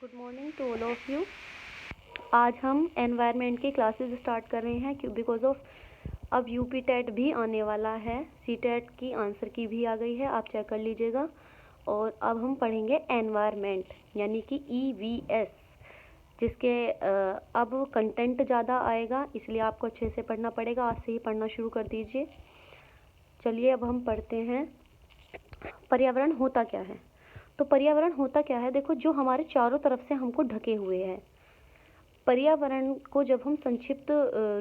Good morning to all of you. आज हम environment की क्लासेस स्टार्ट कर रहे हैं बिकॉज ऑफ अब यूपी टेट भी आने वाला है। सी टेट की आंसर की भी आ गई है, आप चेक कर लीजिएगा। और अब हम पढ़ेंगे एनवायरनमेंट यानी कि EVS, जिसके अब कंटेंट ज़्यादा आएगा, इसलिए आपको अच्छे से पढ़ना पड़ेगा। आज से ही पढ़ना शुरू कर दीजिए। चलिए अब हम पढ़ते हैं पर्यावरण होता क्या है। तो पर्यावरण होता क्या है, देखो, जो हमारे चारों तरफ से हमको ढके हुए है। पर्यावरण को जब हम संक्षिप्त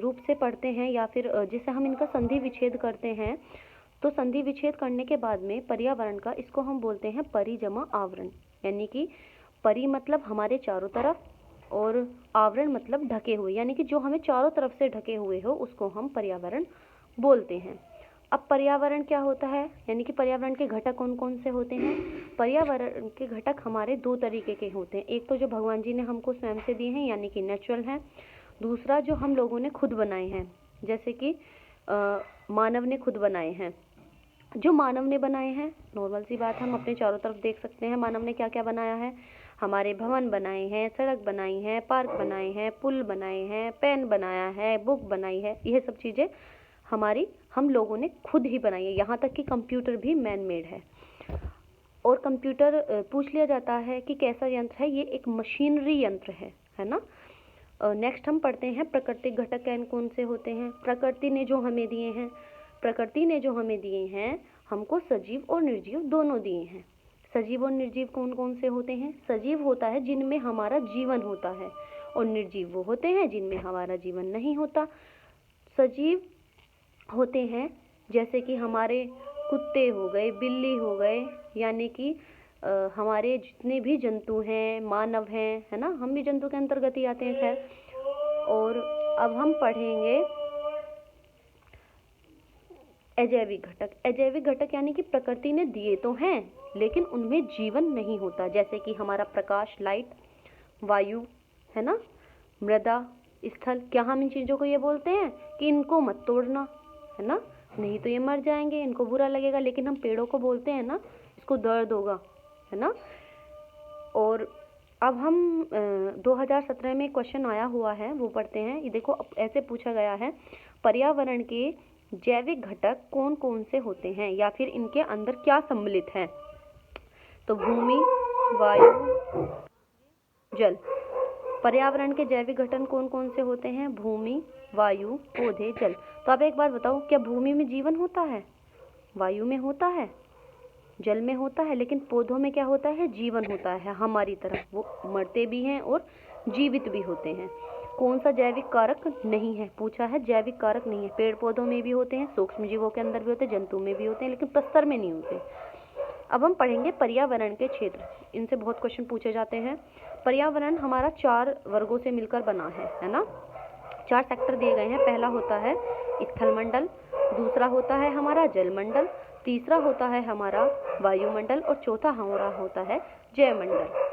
रूप से पढ़ते हैं या फिर जिसे हम इनका संधि विच्छेद करते हैं, तो संधि विच्छेद करने के बाद में पर्यावरण का इसको हम बोलते हैं परि जमा आवरण। यानी कि परि मतलब हमारे चारों तरफ और आवरण मतलब ढके हुए, यानी कि जो हमें चारों तरफ से ढके हुए हो उसको हम पर्यावरण बोलते हैं। अब पर्यावरण क्या होता है, यानी कि पर्यावरण के घटक कौन कौन से होते हैं। पर्यावरण के घटक हमारे दो तरीके के होते हैं। एक तो जो भगवान जी ने हमको स्वयं से दिए हैं यानी कि नेचुरल हैं। दूसरा जो हम लोगों ने खुद बनाए हैं, जैसे कि मानव ने खुद बनाए हैं। जो मानव ने बनाए हैं, नॉर्मल सी बात, हम अपने चारों तरफ देख सकते हैं मानव ने क्या क्या बनाया है। हमारे भवन बनाए हैं, सड़क बनाई है, पार्क बनाए हैं, पुल बनाए हैं, पेन बनाया है, बुक बनाई है। यह सब चीज़ें हम लोगों ने खुद ही बनाई है। यहाँ तक कि कंप्यूटर भी मैन मेड है। और कंप्यूटर पूछ लिया जाता है कि कैसा यंत्र है, ये एक मशीनरी यंत्र है ना। नेक्स्ट हम पढ़ते हैं प्राकृतिक घटक कौन से होते हैं। प्रकृति ने जो हमें दिए हैं, हमको सजीव और निर्जीव दोनों दिए हैं। सजीव और निर्जीव कौन कौन से होते हैं। सजीव होता है जिनमें हमारा जीवन होता है, और निर्जीव वो होते हैं जिनमें हमारा जीवन नहीं होता। सजीव होते हैं जैसे कि हमारे कुत्ते हो गए, बिल्ली हो गए, यानी कि हमारे जितने भी जंतु हैं, मानव हैं, है ना, हम भी जंतु के अंतर्गत ही आते हैं। खैर, और अब हम पढ़ेंगे अजैविक घटक। अजैविक घटक यानी कि प्रकृति ने दिए तो हैं लेकिन उनमें जीवन नहीं होता, जैसे कि हमारा प्रकाश, लाइट, वायु, है ना, मृदा, स्थल। क्या हम इन चीज़ों को ये बोलते हैं कि इनको मत तोड़ना, है ना, नहीं तो ये मर जाएंगे, इनको बुरा लगेगा। लेकिन हम पेड़ों को बोलते हैं ना, इसको दर्द होगा, है ना। और अब हम 2017 में क्वेश्चन आया हुआ है, वो पढ़ते हैं। ये देखो, ऐसे पूछा गया है, पर्यावरण के जैविक घटक कौन कौन से होते हैं या फिर इनके अंदर क्या सम्मिलित है। तो भूमि, वायु, जल। पर्यावरण के जैविक घटक कौन कौन से होते हैं। भूमि, वायु, पौधे, जल। तो अब एक बार बताओ, क्या भूमि में जीवन होता है। वायु में होता है, जल में होता है, लेकिन पौधों में क्या होता है, जीवन होता है। हमारी तरह वो मरते भी हैं और जीवित भी होते हैं। कौन सा जैविक कारक नहीं है, पूछा है, जैविक कारक नहीं है। पेड़ पौधों में भी होते हैं, सूक्ष्म जीवों के अंदर भी होते हैं, जंतु में भी होते हैं, लेकिन प्रस्तर में नहीं होते। अब हम पढ़ेंगे पर्यावरण के क्षेत्र। इनसे बहुत क्वेश्चन पूछे जाते हैं। पर्यावरण हमारा 4 वर्गों से मिलकर बना है ना। 4 सेक्टर दिए गए हैं। पहला होता है स्थलमंडल, दूसरा होता है हमारा जलमंडल, तीसरा होता है हमारा वायुमंडल, और चौथा हमारा होता है जयमंडल।